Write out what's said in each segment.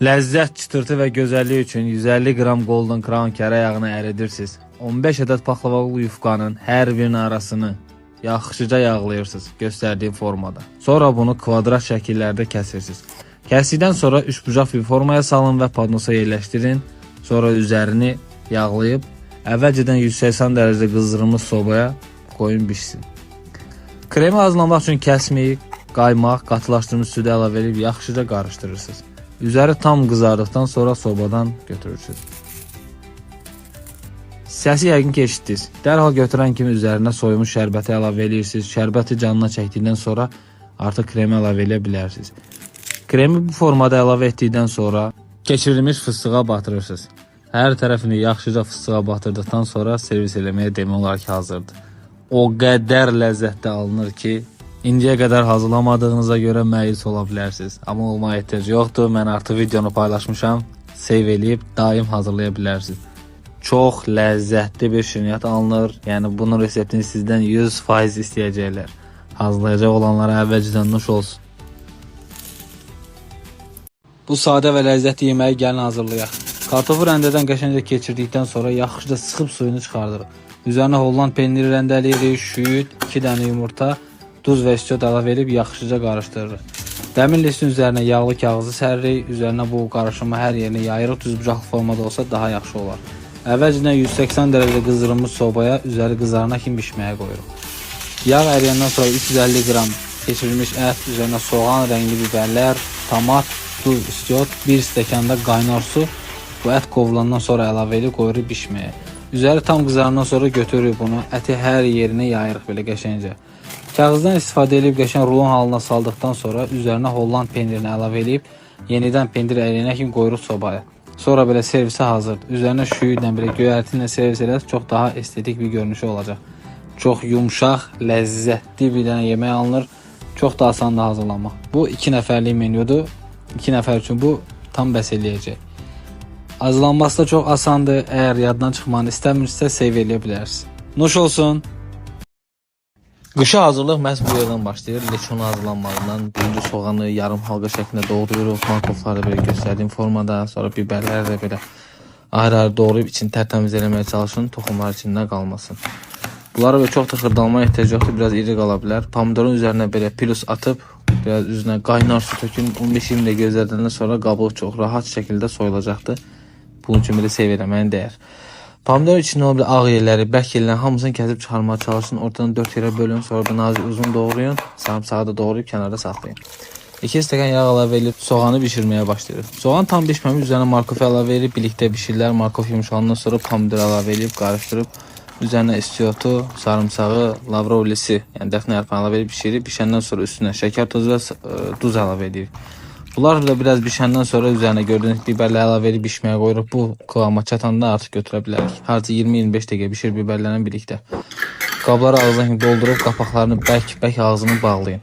Ləzzət, çıtırtı və gözəllik üçün 150 qram Golden Crown kərə yağını əridirsiniz. 15 ədəd paxlavalı yufqanın hər birinin arasını yaxşıca yağlayırsınız göstərdiyi formada. Sonra bunu kvadrat şəkillərdə kəsirsiniz. Kəsdikdən sonra üçbucaq bir formaya salın və podnosa yerləşdirin. Sonra üzərini yağlayıb əvvəlcədən 180 dərəcədə qızdırılmış sobaya qoyun bişsin. Kremi hazırlamaq üçün kəsmik, qaymaq, qatılaşdırılmış südü əlavə edib yaxşıca qarışdırırsınız. Üzəri tam qızardıqdan sonra sobadan götürürsünüz. Səsi yəqin ki eşitdiniz. Dərhal götürən kimi üzərinə soyulmuş şərbəti əlavə edirsiniz. Şərbəti canına çəkdikdən sonra artıq kremi əlavə edə bilərsiniz. Kremi bu formada əlavə etdikdən sonra keçirilmiş fıstığa batırırsınız. Hər tərəfini yaxşıca fıstığa batırdıqdan sonra servis eləməyə demək olar ki hazırdır. O qədər ləzzətli alınır ki, İndiyə qədər hazırlamadığınıza görə məyus ola bilərsiniz. Amma olmaya ehtiyac yoxdur. Mən artıq videonu paylaşmışam. Save eləyib daim hazırlaya bilərsiniz. Çox ləzzətli bir şirniyyat alınır. Yəni bunun reseptini sizdən 100% istəyəcəklər. Hazırlayacaq olanlara əvvəlcədən nuş olsun. Bu sadə və ləzzətli yeməyi gəlin hazırlayaq. Kartofu rəndədən qəşəngcə keçirdikdən sonra yaxşıca sıxıb suyunu çıxardırıq. Üzərinə Holland pendiri rəndələyirik, şüyüd, 2 dənə yumurta, duz və istiot əlavə edib yaxşıca qarışdırırıq. Dəmir listin üzərinə yağlı kağızı səririk, üzərinə bu qarışımı hər yerinə yayırıq, düzbucaqlı formada olsa daha yaxşı olar. Əvvəlcədən 180 dərəcədə qızdırılmış sobaya üzəri qızarana kimi bişməyə qoyuruq. Yağ əriyəndən sonra 350 qram keçirilmiş ət, üzərinə soğan, rəngli biberlər, tomat, duz, istiot, 1 stəkanda qaynar su, bu ət qovulandan sonra əlavə edib qoyuruq bişməyə. Üzəri tam qızarandan sonra götürürük bunu, əti hər yerinə yayırıq belə qəşəngcə. Kağızdan istifadə edib qəşəng rulon halına saldıqdan sonra üzərinə Holland pendirini əlavə edib yenidən pendir əriyənə kimi qoyuruq sobaya. Sonra belə servisə hazırdır. Üzərinə şüyüdlə belə göyərti ilə servis eləsə çox daha estetik bir görünüşü olacaq. Çox yumşaq, ləzzətli bir dənə yemək alınır. Çox da asandır hazırlamaq. Bu 2 nəfərlik menyudur. 2 nəfər üçün bu tam bəs eləyəcək. Hazırlanması da çox asandır. Əgər yaddan çıxmanı istəmirsə save eləyə bilərsiniz. Nuş olsun. Qışa hazırlıq məhz bu yerdən başlayır. Leçonu hazırlanmağından birinci soğanı yarım halqa şəklində doğruyoruz. Markofları belə göstərdiyim formada. Sonra biberləri də belə ayrı-ayrı doğrayıb içini tərtəmiz eləməyə çalışın. Toxumlar içində qalmasın. Bunları böyle çox da xırdalmaya ehtiyac yoxdur. Biraz iri qala bilər. Pomidorun üzərinə belə plus atıb, biraz üzünə qaynar su tökün. 15-20 dəqiqə gözlədəndən sonra qabıq çox rahat şəkildə soyulacaqdır. Bunun üçün belə save eləməyin dəyər. Pomidor içində olan ağ yerləri, bərk yerlərin hamısını kəsib çıxarmaya çalışın. Ortadan 4 yerə bölün, sonra da nazik uzun doğrayın. Sarımsağı da doğrayıb kənarda saxlayın. 2 stəkan yağ əlavə edib soğanı bişirməyə başlayırıq. Soğan tam bişməmiş, üzərinə markof əlavə edib birlikdə bişirlər. Markof yumşalandan sonra pomidor əlavə edib qarışdırıb üzərinə istiotu, sarımsağı, lavrovlisi, yəni dəfnə yarpağını əlavə edib bişirib. Bişəndən sonra üstünə şəkər, tozu və duz əlavə edirik. Bunlar da biraz bişəndən sonra üzərinə gördüyünüz biberlə əlavə edib bişməyə qoyuruq. Bu kıvama çatanda artıq götürə bilərik. Harca 20-25 dəqiqə bişir biberlərlə birlikdə. Qabları ağzına doldurub qapaqlarını bərk ağzını bağlayın.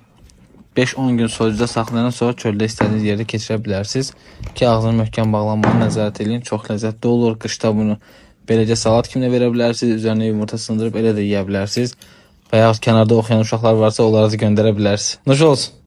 5-10 gün soyucuda saxlayandan sonra çöldə istədiyiniz yerdə keçirə bilərsiniz. Ki ağzını möhkəm bağlanmağını nəzarət edin. Çox ləzzətli olur. Qışda bunu beləcə salat kimi də verə bilərsiniz. Üzərinə yumurta sındırıb elə də yeyə bilərsiniz. Və yaxud kənarda oxuyan uşaqlar varsa onları da göndərə bilərsiniz. Nuş olsun.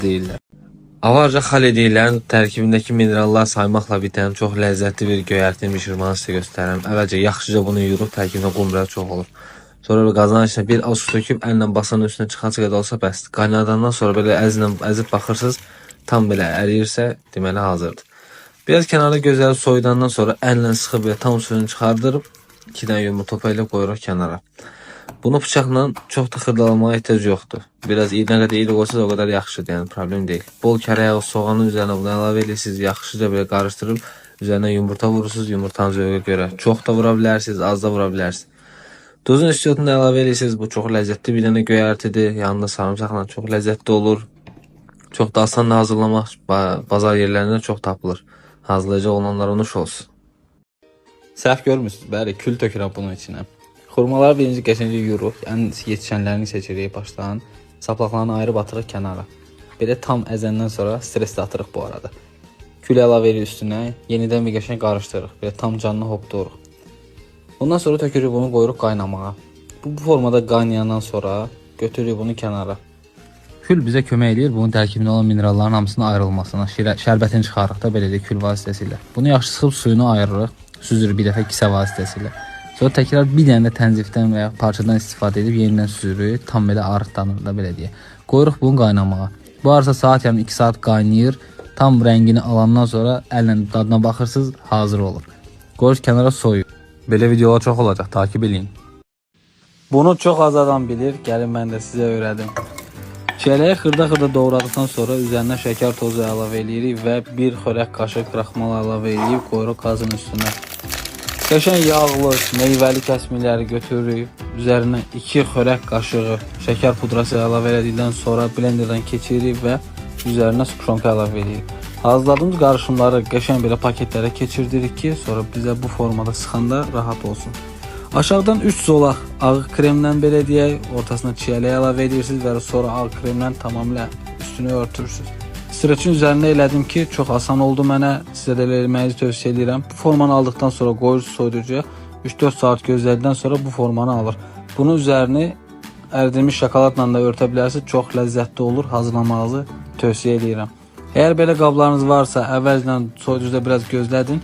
Deyirlər. Avarca xal edilən tərkibindəki minerallar saymaqla bitən çox ləzzətli bir göyərtini bişirmanı sizə göstərirəm. Əvvəlcə yaxşıca bunu yuyuruq, tərkibində qumbrə çox olur. Sonra bir qazanın içine bir az su töküb əllə basanın üstünə çıxan qədər olsa bəsdir. Qaynadandan sonra belə əzib baxırsınız, tam belə əriyirsə, deməli hazırdır. Biraz kənarda gözəl soyudandan sonra əllə sıxıb belə tam suyunu çıxardırıb 2 dənə yumurta topa ilə qoyuruq kənara. Bunu bıçaqla çox da xırdalamaya ehtiyac yoxdur. Biraz nə qədər iri qoysanız o qədər yaxşıdır, yəni problem deyil. Bol kərə yağı soğanın üzərinə bunu əlavə edirsiniz, yaxşıca belə qarışdırıb üzərinə yumurta vurursunuz, yumurtanın zövqə görə. Çox da vura bilərsiniz, az da vura bilərsiniz. Duzun istiotunu da əlavə edirsiniz, bu çox ləzzətli bir dənə göyərtidir. Yanında sarımsaqla çox ləzzətli olur. Çox da asandır hazırlamaq, bazar yerlərində çox tapılır. Hazırlayacaq olanlara nuş olsun. Səhv görmürsünüz, bəli, kül tökürəm bunun içinə. Xurmaları birinci qəşəngcə yuyuruq, ən yetişənlərini seçirik başdan. Saplaqlarını ayırıb atırıq kənara. Belə tam əzəndən sonra stres də atırıq bu arada. Kül əlavə edirik üstünə, yenidən bir qəşəng qarışdırırıq. Belə tam canını hopduruq. Ondan sonra tökürük bunu, qoyuruq qaynamağa. Bu formada qaynayandan sonra götürürük bunu kənara. Kül bizə kömək edir bunun tərkibində olan mineralların hamısının ayrılmasına, şərbətini çıxarırıq da belə də kül vasitəsilə. Bunu yaxşı sıxıb suyunu ayırırıq, süzürük bir dəfə kisə vasitəsilə. Sonra təkrar bir dənə də tənzifdən və ya parçadan istifadə edib yenidən süzürük, tam belə arıqdanır da belə deyə. Qoyuruq bunu qaynamağa. Bu arada saat yarım 2 saat qaynayır. Tam rəngini alandan sonra əllə dadına baxırsınız, hazır olur. Qoyuruq kənara soyuyor. Belə videolar çox olacaq, takip edin. Bunu çox az adam bilir, gəlin mən də sizə öyrədim. Çiyələyi xırda-xırda doğradıqdan sonra üzərinə şəkər tozu əlavə edirik və bir xörək qaşıq kraxmal əlavə edib qoyuruq qazın üstünə. Qəşəng yağlı, meyvəli kəsmikləri götürürük. Üzərinə 2 xörək qaşığı şəkər pudrası əlavə etdikdən sonra blenderdən keçiririk və üzərinə skronka əlavə edirik. Hazırladığımız qarışımları qəşəng belə paketlərə keçirdirik ki, sonra bizə bu formada sıxanda rahat olsun. Aşağıdan 3 zolaq ağ kremdən belə deyək, ortasına çiyələyə əlavə edirsiniz və sonra ağ kremlə tamamilə üstünü örtürsünüz. Streçin üzərində elədim ki, çox asan oldu mənə, sizə də eləməyinizi tövsiyə edirəm. Bu formanı aldıqdan sonra qoyursunuz soyuducuya, 3-4 saat gözlədikdən sonra bu formanı alır. Bunun üzerini əridilmiş şokoladla da örtə bilərsiniz, çox ləzzətli olur, hazırlamağınızı tövsiyə edirəm. Əgər belə qablarınız varsa, əvvəlcədən soyuducuda biraz gözlədin.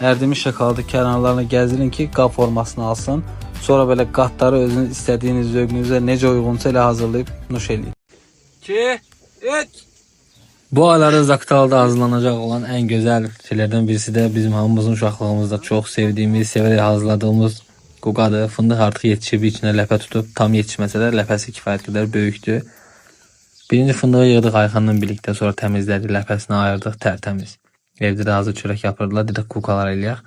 Ərdilmiş şokoladı kənarlarına gəzdirin ki, qab formasını alsın. Sonra belə qatları özünüz istədiyiniz zövqünüzə necə uyğunsa elə hazırlayıb nuş eləyin. 2, 3. Bu aylarda Zaqatalada hazırlanacaq olan ən gözəl şeylərdən birisi də bizim hamımızın uşaqlığımızda çox sevdiyimiz, sevərək hazırladığımız quqadır. Fındıq artıq yetişib, içinə ləpə tutub, tam yetişməsə də ləpəsi kifayət qədər böyükdür. Birinci fındığı yığdıq Ayxanla birlikdə, sonra təmizlədik, ləpəsini ayırdıq, tərtəmiz. Evdə də hazır çörək yapırdılar, dedik kukalar eləyək.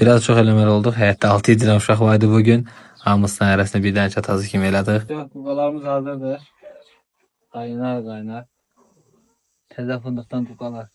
Biraz çox eləməli olduq, həyətdə 6-7 dənə uşaq var idi bugün. Hamısının arasında bir dənə çatası kimi elədik. Kukalarımız hazırdır. Qaynar. Təzə fındıqdan kukalar.